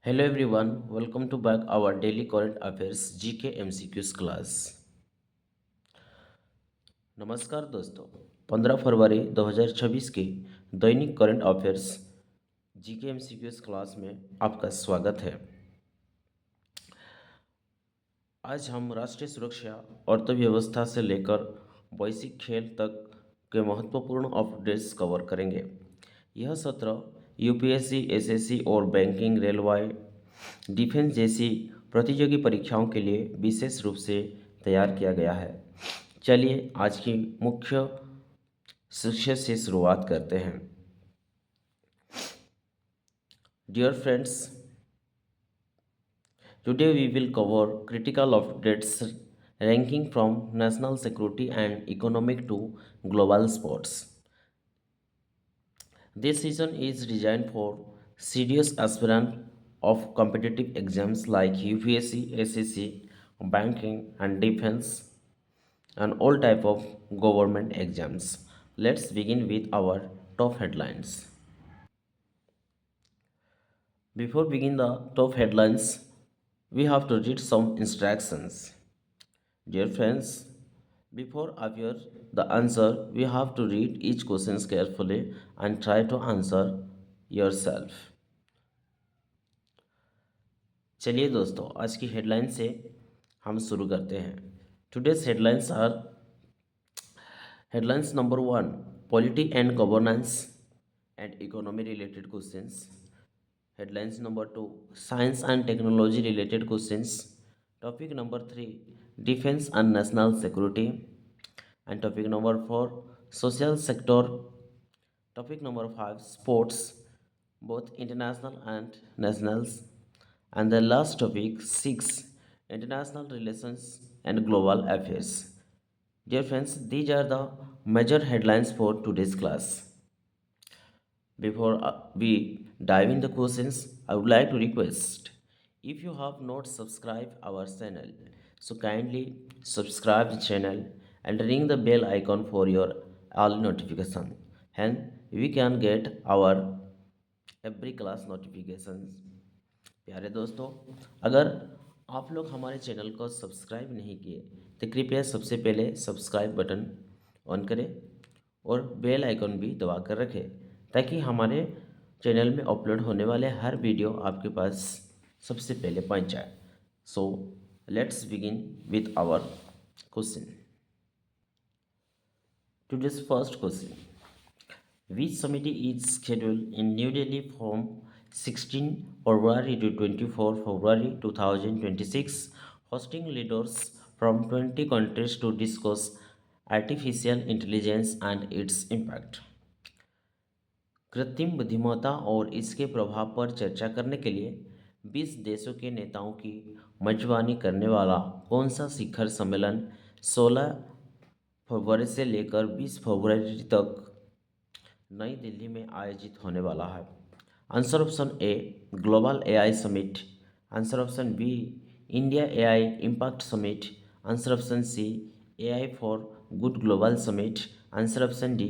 Hello everyone, welcome to back our daily current affairs GK MCQs class। नमस्कार दोस्तों, 15 फरवरी 2026 के दैनिक current affairs GK MCQs class में आपका स्वागत है। आज हम राष्ट्रीय सुरक्षा, अर्थव्यवस्था से लेकर वैश्विक खेल तक के महत्वपूर्ण अपडेट्स कवर करेंगे। यह सत्र यूपीएससी, एसएससी और बैंकिंग, रेलवे, डिफेंस जैसी प्रतियोगी परीक्षाओं के लिए विशेष रूप से तैयार किया गया है। चलिए आज की मुख्य शिक्षा से शुरुआत करते हैं। Dear friends, today we will cover critical updates ranking from national security and economic to global sports. This season is designed for serious aspirants of competitive exams like UPSC, SSC, banking and defense and all type of government exams. Let's begin with our top headlines. Before beginning the top headlines, we have to read some instructions. Dear friends, before appear the answer, we have to read each question carefully and try to answer yourself. चलिए दोस्तों, आज की headline से हम शुरू करते हैं। Today's headlines are headlines number 1, polity and governance and economy related questions. Headlines number 2, science and technology related questions. Topic number 3, defence and national security. And topic number 4, social sector. Topic number 5, sports, both international and nationals. And the last topic, 6, international relations and global affairs. Dear friends, these are the major headlines for today's class. Before we dive in the questions, I would like to request, if you have not subscribed our channel, so kindly subscribe the channel and ring the bell icon for your all notification. And we can get our every class notifications। प्यारे दोस्तों, अगर आप लोग हमारे channel को subscribe नहीं किए तो कृपया सबसे पहले सब्सक्राइब बटन ऑन करें और बेल आइकन भी दबा कर रखें ताकि हमारे चैनल में अपलोड होने वाले हर वीडियो आपके पास सबसे पहले पहुंच जाए। So let's begin with our question. Today's first question, which committee is scheduled in New Delhi from 16 February to 24 February 2026, hosting leaders from 20 countries to discuss artificial intelligence and its impact? कृत्रिम बुद्धिमत्ता और इसके प्रभाव पर चर्चा करने के लिए 20 देशों के नेताओं की मेजबानी करने वाला कौन सा शिखर सम्मेलन 16 फरवरी से लेकर 20 फरवरी तक नई दिल्ली में आयोजित होने वाला है? Answer option A, global AI summit. Answer option B, India AI impact summit. Answer option C, AI for good global summit. Answer option D,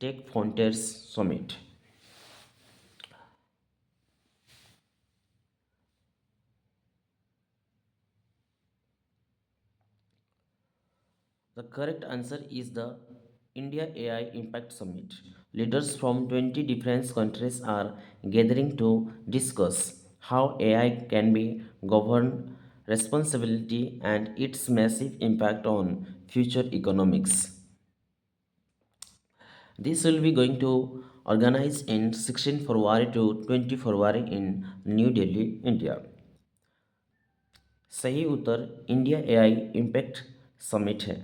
tech frontiers summit. The correct answer is the India AI Impact Summit. Leaders from 20 different countries are gathering to discuss how AI can be governed responsibility and its massive impact on future economics. This will be going to organize in 16 February to 20 February in New Delhi, India. सही उत्तर India AI impact summit है।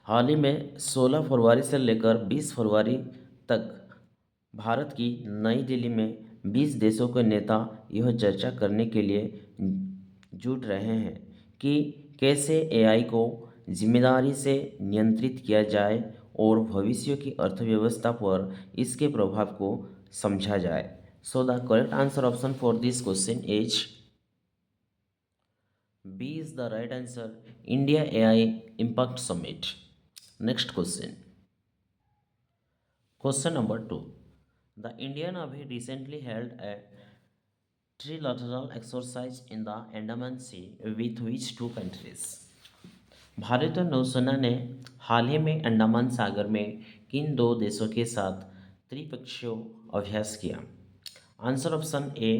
हाल ही में 16 फरवरी से लेकर 20 फरवरी तक भारत की नई दिल्ली में 20 देशों के नेता यह चर्चा करने के लिए जुट रहे हैं कि कैसे एआई को जिम्मेदारी से नियंत्रित किया जाए और भविष्य की अर्थव्यवस्था पर इसके प्रभाव को समझा जाए। So the correct answer option for this question is B is the right answer, India AI impact summit. Next question. Question number 2. The Indian Navy recently held a trilateral exercise in the Andaman Sea with which two countries? भारतीय नौसेना ने हाल ही में अंडमान सागर में किन दो देशों के साथ त्रिपक्षीय अभ्यास किया? Answer option A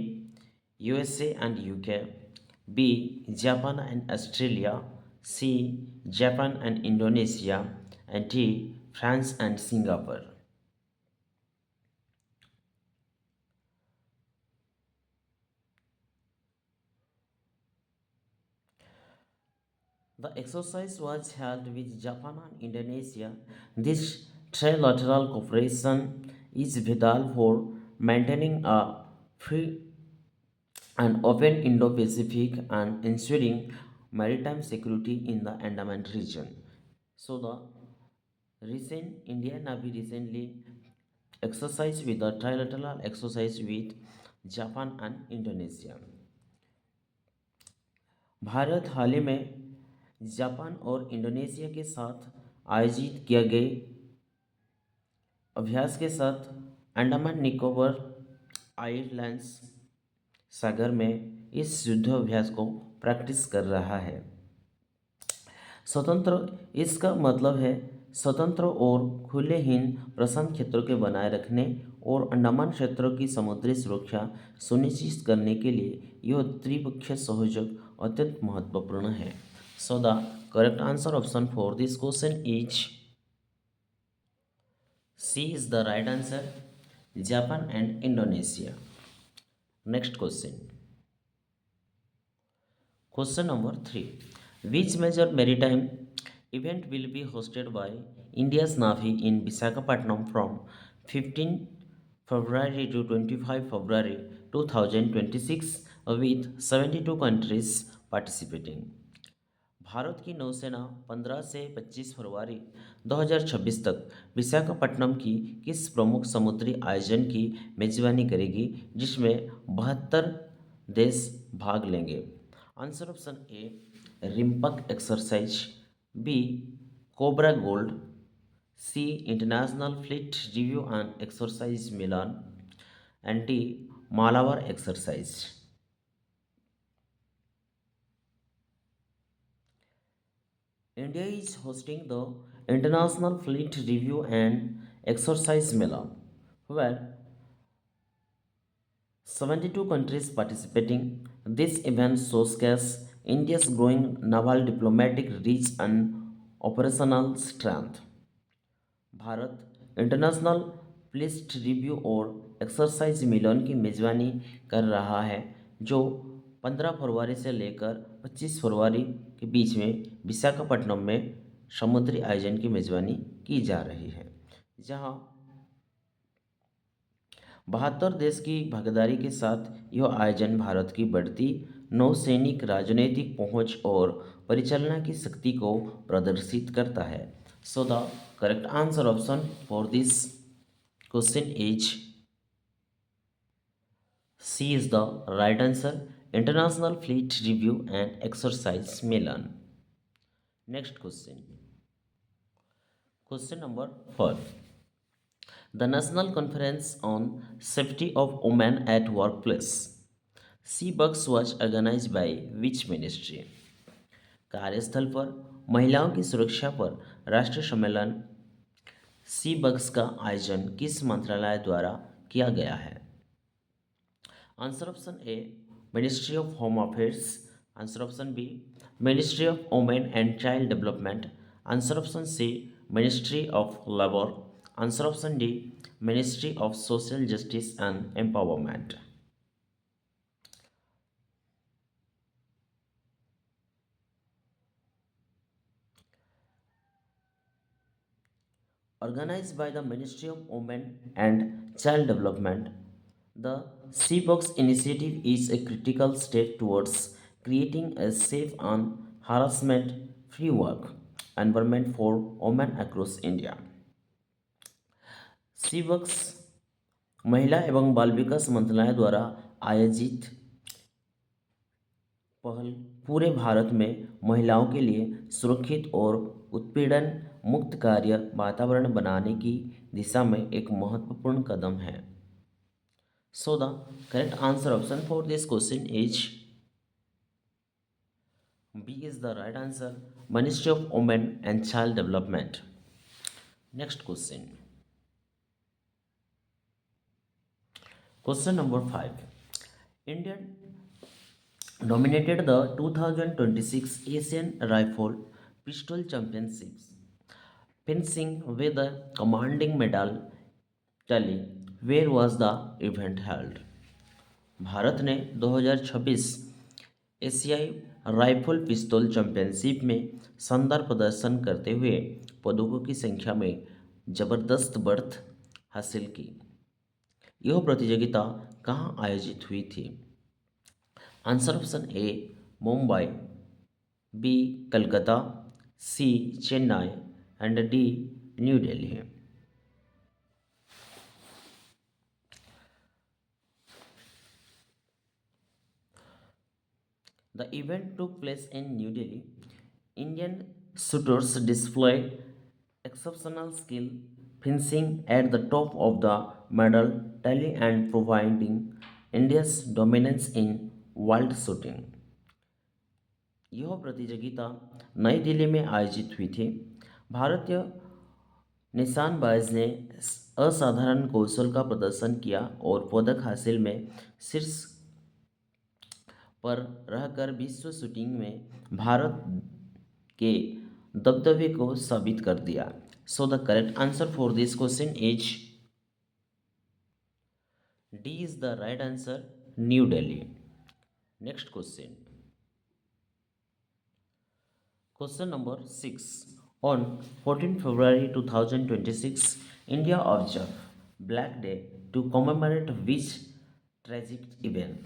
USA and UK, B Japan and Australia, C Japan and Indonesia and D France and Singapore. The exercise was held with Japan and Indonesia. This trilateral cooperation is vital for maintaining a free and open Indo-Pacific and ensuring maritime security in the Andaman region. So the recent Indian Navy recently exercised with the trilateral exercise with Japan and Indonesia. Bharat हाल ही में Japan और Indonesia के साथ आयोजित किए गए अभ्यास के साथ अंडमान निकोबार आइलैंड्स सागर में इस युद्धाभ्यास को प्रैक्टिस कर रहा है। स्वतंत्र इसका मतलब है स्वतंत्र और खुले हिंद प्रशांत क्षेत्रों के बनाए रखने और अंडमान क्षेत्रों की समुद्री सुरक्षा सुनिश्चित करने के लिए यह त्रिपक्षीय सहयोग अत्यंत महत्वपूर्ण है। So the correct answer option for this question is C is the right answer, Japan and Indonesia. Next question, question number 3. Which major maritime event will be hosted by India's Navy in Visakhapatnam from 15 February to 25 February 2026 with 72 countries participating? Bharat की नौसेना 15 से 25 फरवरी 2026 तक विशाखापट्टनम की किस प्रमुख समुद्री आयोजन की मेजबानी करेगी जिसमें 72 देश भाग लेंगे? Answer option A RIMPAC exercise, B Cobra Gold, C International fleet review and exercise Milan and D Malabar exercise. India is hosting the International Fleet Review and Exercise Milan, where 72 countries participating. This event showcases India's growing naval diplomatic reach and operational strength. Bharat international fleet review और exercise मिलन की मेजबानी कर रहा है जो 15 फरवरी से लेकर 25 फरवरी के बीच में विशाखापट्टनम में समुद्री आयोजन की मेजबानी की जा रही है, जहां 72 देश की भागीदारी के साथ यह आयोजन भारत की बढ़ती नौसैनिक राजनीतिक पहुंच और परिचालना की शक्ति को प्रदर्शित करता है। So the correct answer option for this question is C is the right answer, international fleet review and exercise Milan. Next question, question number 4. The National Conference on Safety of Women at Workplace (CBUX) was organized by which ministry? कार्यस्थल पर महिलाओं की सुरक्षा पर राष्ट्रीय सम्मेलन CBUX का आयोजन किस मंत्रालय द्वारा किया गया है? Answer option A ministry of home affairs, answer option B ministry of women and child development, answer option C ministry of labour, answer option D ministry of social justice and empowerment. Organized by the Ministry of Women and Child Development, the CBUX initiative is a critical step towards creating a safe and harassment-free work environment for women across India. CBUX महिला एवं बाल विकास मंत्रालय द्वारा आयोजित पहल पूरे भारत में महिलाओं के लिए सुरक्षित और उत्पीड़न मुक्त कार्य वातावरण बनाने की दिशा में एक महत्वपूर्ण कदम है। So the correct answer option for this question is B is the right answer. Ministry of Women and Child Development. Next question. Question number 5. Indian dominated the 2026 Asian Rifle Pistol Championships, finishing with a commanding medal tally. Where was the event held? Bharat ने 2026 एशियाई rifle पिस्तौल championship में शानदार प्रदर्शन करते हुए पदकों की संख्या में जबरदस्त बढ़त हासिल की। यह प्रतियोगिता कहाँ आयोजित हुई थी? Answer option A Mumbai, B Calcutta, C Chennai and D New Delhi. The event took place in New Delhi. Indian shooters displayed exceptional skill, finishing at the top of the medal tally and providing India's dominance in world shooting. यह प्रतियोगिता नई दिल्ली में आयोजित हुई थी। भारतीय निशानबाज ने असाधारण कौशल का प्रदर्शन किया और पदक हासिल में शीर्ष पर रहकर विश्व शूटिंग में भारत के दबदबे को साबित कर दिया। सो the correct answer for this question is D is the right answer, new Delhi. Next question, question number 6। On 14 February 2026, India observed Black Day to commemorate which tragic event?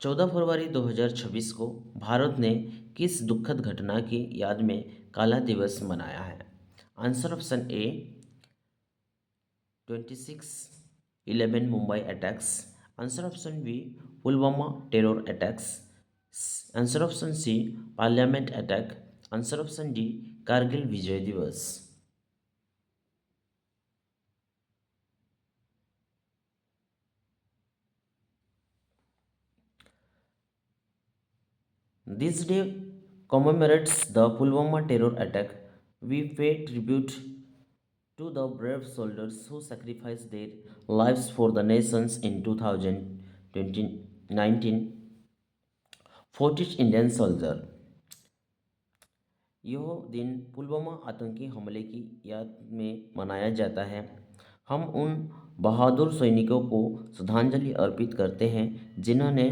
14 फरवरी 2026 को भारत ने किस दुखद घटना की याद में काला दिवस मनाया है? Answer option A 26/11 Mumbai attacks, answer option B Pulwama terror attacks, answer option C parliament attack, answer option D Kargil Vijay Diwas. This day commemorates the Pulwama terror attack. We pay tribute to the brave soldiers who sacrificed their lives for the nations in 2019. 40 Indian soldier। यह दिन पुलवामा आतंकी हमले की याद में मनाया जाता है। हम उन बहादुर सैनिकों को श्रद्धांजलि अर्पित करते हैं जिन्होंने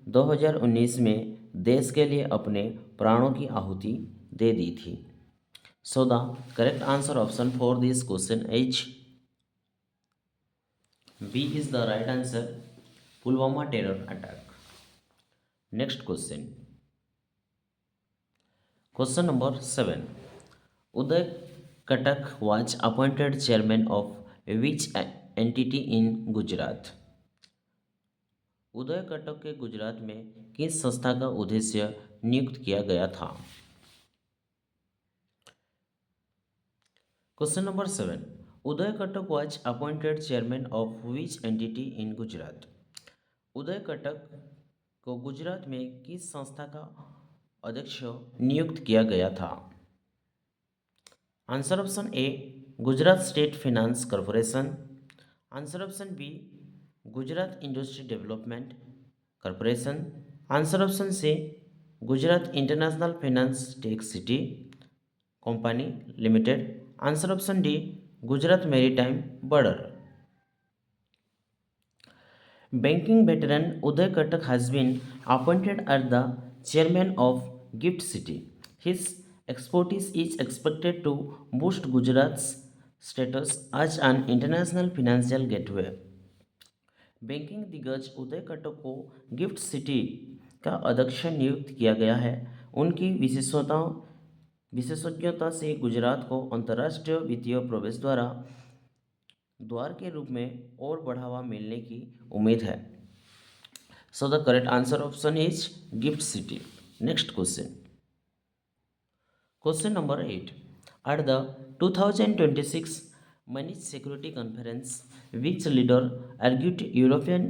2019 में देश के लिए अपने प्राणों की आहुति दे दी थी। So the correct answer option for this question is B is the right answer, Pulwama terror attack. Next question, question number 7। Uday Katak was appointed chairman of which entity in Gujarat? Uday Katak के गुजरात में किस संस्था का उद्देश्य नियुक्त किया गया था? Question number 7। Uday Katak was appointed chairman of which entity in Gujarat? Uday Katak को गुजरात में किस संस्था का अध्यक्ष नियुक्त किया गया था? Answer option A Gujarat state finance corporation, answer option B Gujarat industry development corporation, answer option C Gujarat international finance tech city company limited, answer option D Gujarat maritime border. Banking veteran Uday Katak has been appointed as the chairman of Gift City. His expertise is expected to boost Gujarat's status as an international financial gateway. Banking दिग्गज उदय कटक को gift city का अध्यक्ष नियुक्त किया गया है। उनकी विशेषज्ञता से गुजरात को अंतर्राष्ट्रीय वित्तीय प्रवेश द्वार के रूप में और बढ़ावा मिलने की उम्मीद है। So the correct answer option is gift city. Next question, question number 8। At the 2026 Munich Security Conference, which leader argued European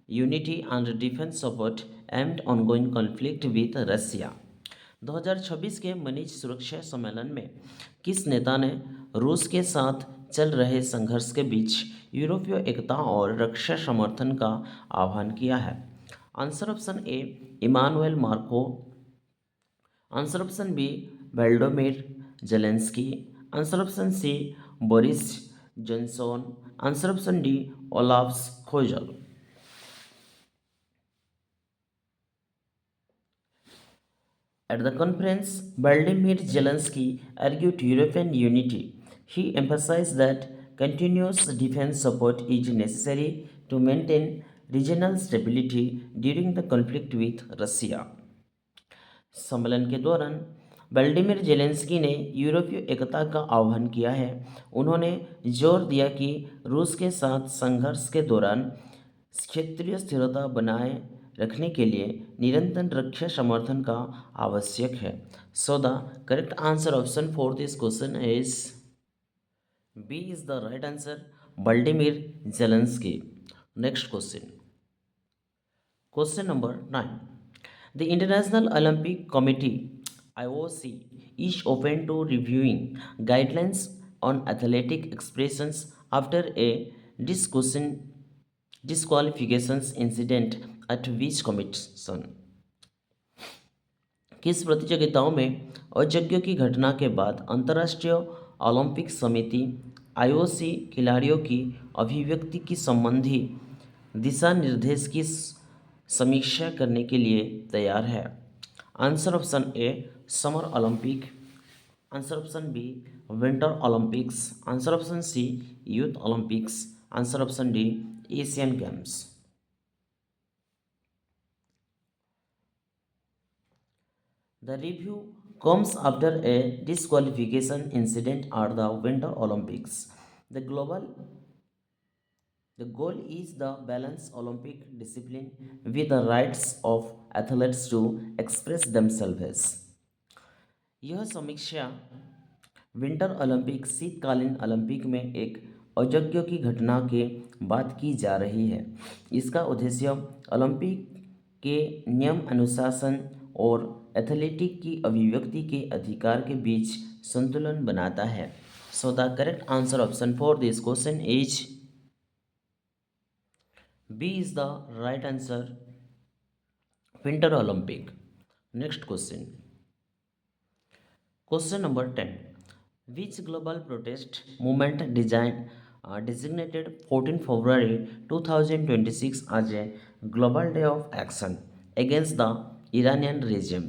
unity and defense support aimed ongoing conflict with Russia. 2026 के मनीच सुरक्षा सम्मेलन में किस नेता ने रूस के साथ चल रहे संघर्ष के बीच यूरोपीय एकता और रक्षा समर्थन का आह्वान किया है? Answer option A Emmanuel Macron, answer option B Volodymyr Zelensky, answer option C Boris Johnson, answer option D Olaf Scholz. At the conference, Vladimir Zelensky argued European unity. He emphasized that continuous defense support is necessary to maintain regional stability during the conflict with Russia. सम्मेलन के दौरान Vladimir Zelensky ने यूरोपीय एकता का आह्वान किया है। उन्होंने जोर दिया कि रूस के साथ संघर्ष के दौरान क्षेत्रीय स्थिरता बनाए रखने के लिए निरंतर रक्षा समर्थन का आवश्यक है। So the correct answer option for this question is B is the right answer, Vladimir Zelensky. Next question, question number 9. The International Olympic Committee (IOC) is open to reviewing guidelines on athletic expressions after a disqualifications incident at which commission? किस प्रतियोगिताओं में अयोग्य की घटना के बाद अंतर्राष्ट्रीय Olympic समिति आईओसी खिलाड़ियों की अभिव्यक्ति की संबंधी दिशा निर्देश की समीक्षा करने के लिए तैयार है? Answer option A summer Olympic, answer option B winter Olympics, answer option C youth Olympics, answer option D Asian games. The review comes after a disqualification incident at the Winter Olympics. The goal is the balance Olympic discipline with the rights of athletes to express themselves. यह समीक्षा winter Olympic शीतकालीन Olympic में एक अयोग्य की घटना के बाद की जा रही है। इसका उद्देश्य ओलंपिक के नियम अनुशासन और एथलेटिक की अभिव्यक्ति के अधिकार के बीच संतुलन बनाता है। So the correct answer option for this question is B is the right answer, winter Olympic. Next question, question number 10. Which global protest movement designated 14 February 2026 as a global day of action against the Iranian regime?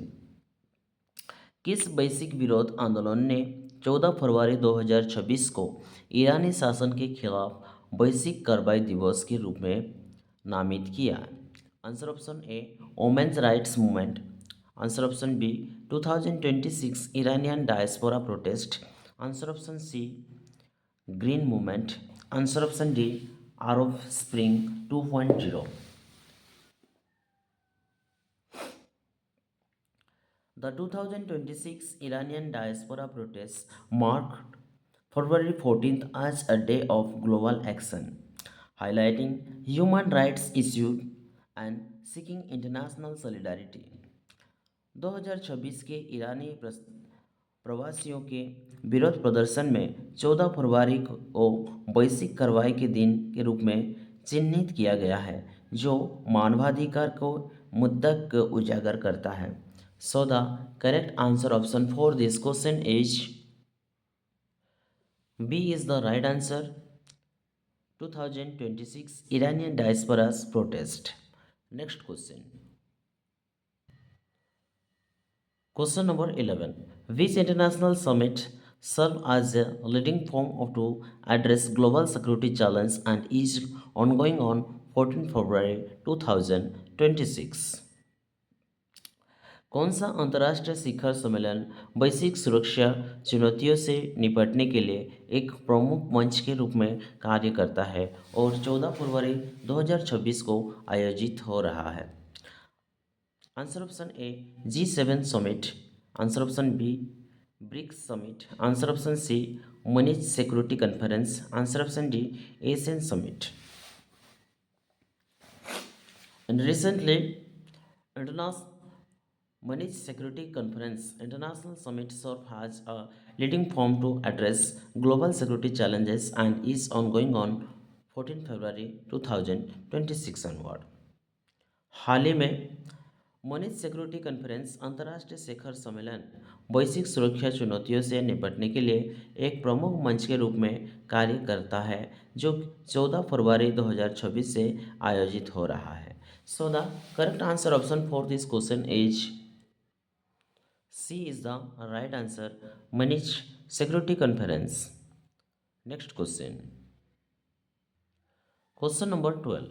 किस वैश्विक विरोध आंदोलन ने 14 फरवरी 2026 को ईरानी शासन के खिलाफ वैश्विक कार्रवाई दिवस के रूप में नामित किया? Answer option A women's rights movement, answer option B 2026 Iranian diaspora protest, answer option C green movement, answer option D Arab spring 2.0। The 2026 Iranian diaspora protests marked February 14th as a day of global action, highlighting human rights issues and seeking international solidarity. 2026 के ईरानी प्रवासियों के विरोध प्रदर्शन में 14 फरवरी को वैश्विक कार्रवाई के दिन के रूप में चिन्हित किया गया है, जो मानवाधिकार को मुद्दा को उजागर करता है। So the correct answer option for this question is B is the right answer, 2026 Iranian diaspora's protest. Next question. Question number 11. Which international summit served as a leading forum to address global security challenge and is ongoing on 14 February 2026? कौन सा अंतर्राष्ट्रीय शिखर सम्मेलन वैश्विक सुरक्षा चुनौतियों से निपटने के लिए एक प्रमुख मंच के रूप में कार्य करता है और 14 फरवरी 2026 को आयोजित हो रहा है? Answer option A G7 summit, answer option B BRICS summit, answer option C Munich Security Conference. Answer option D. ASEAN Summit. And recently, International Munich Security Conference International Summit serves as a leading forum to address global security challenges and is ongoing on 14 February 2026 onward. हाल ही में मुनिच security conference अंतर्राष्ट्रीय शिखर सम्मेलन वैश्विक सुरक्षा चुनौतियों से निपटने के लिए एक प्रमुख मंच के रूप में कार्य करता है जो 14 फरवरी 2026 से आयोजित हो रहा है. So the correct answer option for this question is C is the right answer. Munich Security Conference. Next question. Question number 12.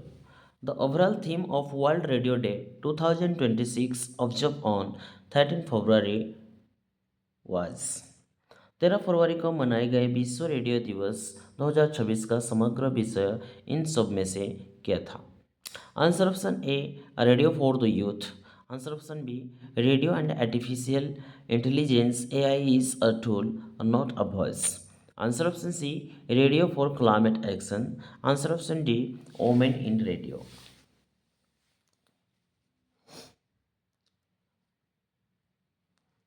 The overall theme of World Radio Day 2026 observed on 13 February was 13 फरवरी को मनाए गए विश्व radio दिवस 2026 का समग्र विषय इन सब में से क्या था. Answer option A radio for the youth. Answer option B. Radio and artificial intelligence AI is a tool, not a voice. Answer option C. Radio for climate action. Answer option D. Women in radio.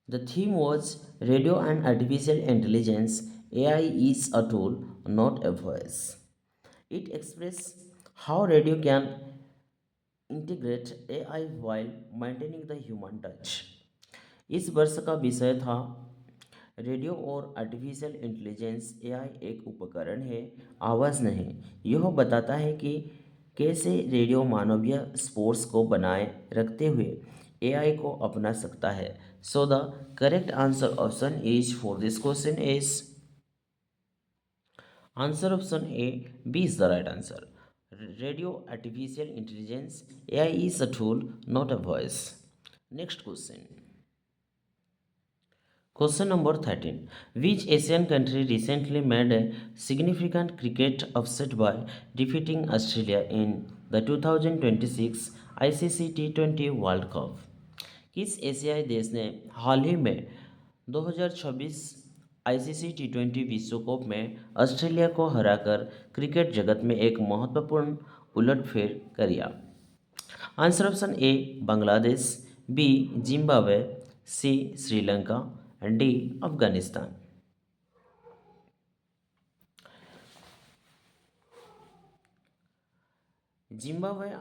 The theme was Radio and artificial intelligence AI is a tool, not a voice. It expresses how radio can integrate AI while maintaining the human touch. इस वर्ष का विषय था radio और artificial intelligence. AI एक उपकरण है, आवाज़ नहीं. यह बताता है कि कैसे रेडियो मानवीय स्पोर्स को बनाए रखते हुए एआई को अपना सकता है. So the correct answer option is for this question is answer option A B is the right answer. Radio artificial intelligence AI is a tool, not a voice. Next question. Question number 13. Which Asian country recently made a significant cricket upset by defeating Australia in the 2026 ICC T20 World Cup? किस एशियाई देश ने हाल ही में 2026 ICC टी20 विश्व cup में Australia को हराकर क्रिकेट जगत में एक महत्वपूर्ण उलटफेर किया? Answer option A Bangladesh, B Zimbabwe, C Sri Lanka, D Afghanistan. Zimbabwe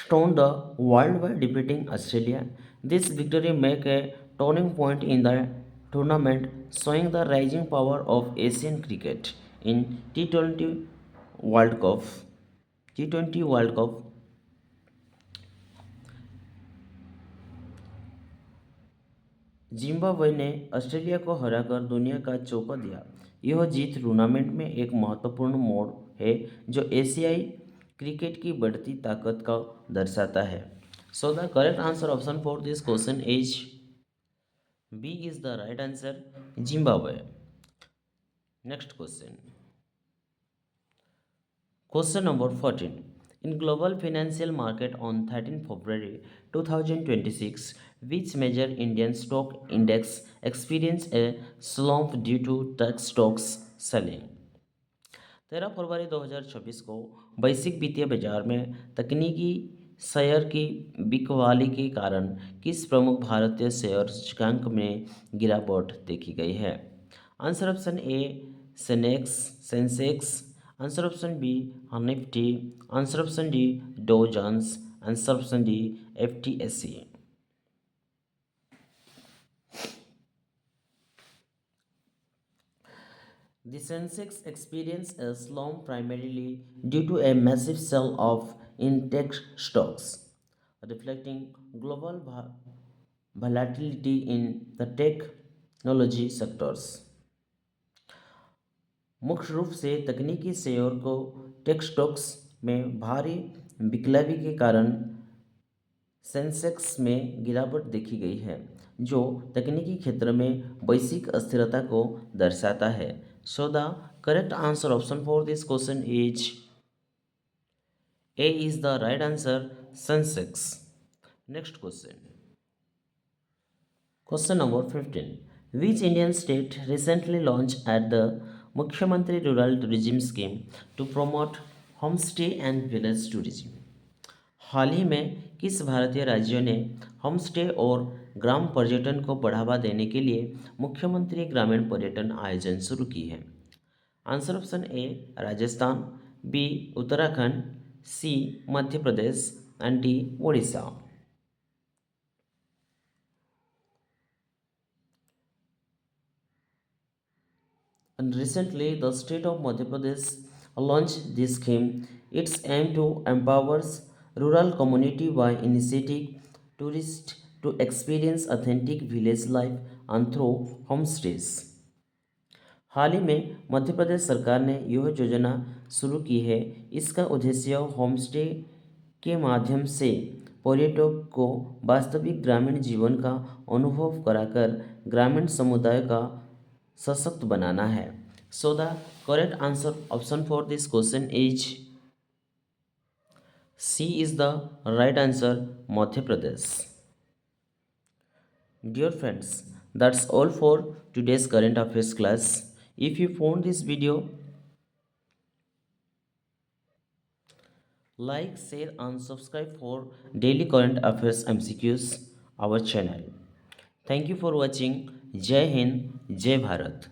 stoned the world by defeating Australia. This victory marked a turning point in the tournament, showing the rising power of Asian cricket in T20 World Cup. T20 World Cup. Zimbabwe ने Australia को हराकर दुनिया का चौका दिया. यह जीत tournament में एक महत्वपूर्ण मोड़ है जो एशियाई क्रिकेट की बढ़ती ताकत का दर्शाता है. So the correct answer option for this question is B is the right answer, Zimbabwe. Next question. Question number 14. In global financial market on 13 February 2026, which major Indian stock index experienced a slump due to tech stocks selling? 13 फरवरी 2026 को वैश्विक वित्तीय बाजार में तकनीकी share की बिकवाली के कारण किस प्रमुख भारतीय शेयर सूचकांक में गिरावट देखी गई है? Answer option A Sensex. Answer option B Nifty. Answer option D Dow Jones. Answer option D FTSC. The Sensex experienced a slump primarily due to a massive sell-off in tech stocks, reflecting global volatility in the technology sectors. मुख्य रूप से तकनीकी share को tech stocks में भारी बिकलावी के कारण Sensex में गिरावट देखी गई है जो तकनीकी क्षेत्र में वैश्विक अस्थिरता को दर्शाता है. So the correct answer option for this question is a is the right answer, Sensex. Next question. Question number 15. Which Indian state recently launched at the Mukhyamantri rural tourism scheme to promote homestay and village tourism. हाल ही में किस भारतीय राज्य ने home stay और ग्राम पर्यटन को बढ़ावा देने के लिए मुख्यमंत्री ग्रामीण पर्यटन आयोजन शुरू की है? Answer option A Rajasthan, B Uttarakhand, C Madhya Pradesh and D Odisha. And recently, the state of Madhya Pradesh launched this scheme. Its aim to empower rural community by initiating tourists to experience authentic village life and through homestays. हाल ही में मध्य प्रदेश सरकार ने यह योजना शुरू की है। इसका उद्देश्य होमस्टे के माध्यम से पर्यटक को वास्तविक ग्रामीण जीवन का अनुभव कराकर ग्रामीण समुदाय का सशक्त बनाना है। So the correct answer option for this question is C is the right answer, Madhya Pradesh. Dear friends, that's all for today's current affairs class. If you found this video, like, share, and subscribe for daily current affairs MCQs our channel. Thank you for watching. Jai Hind, Jai Bharat.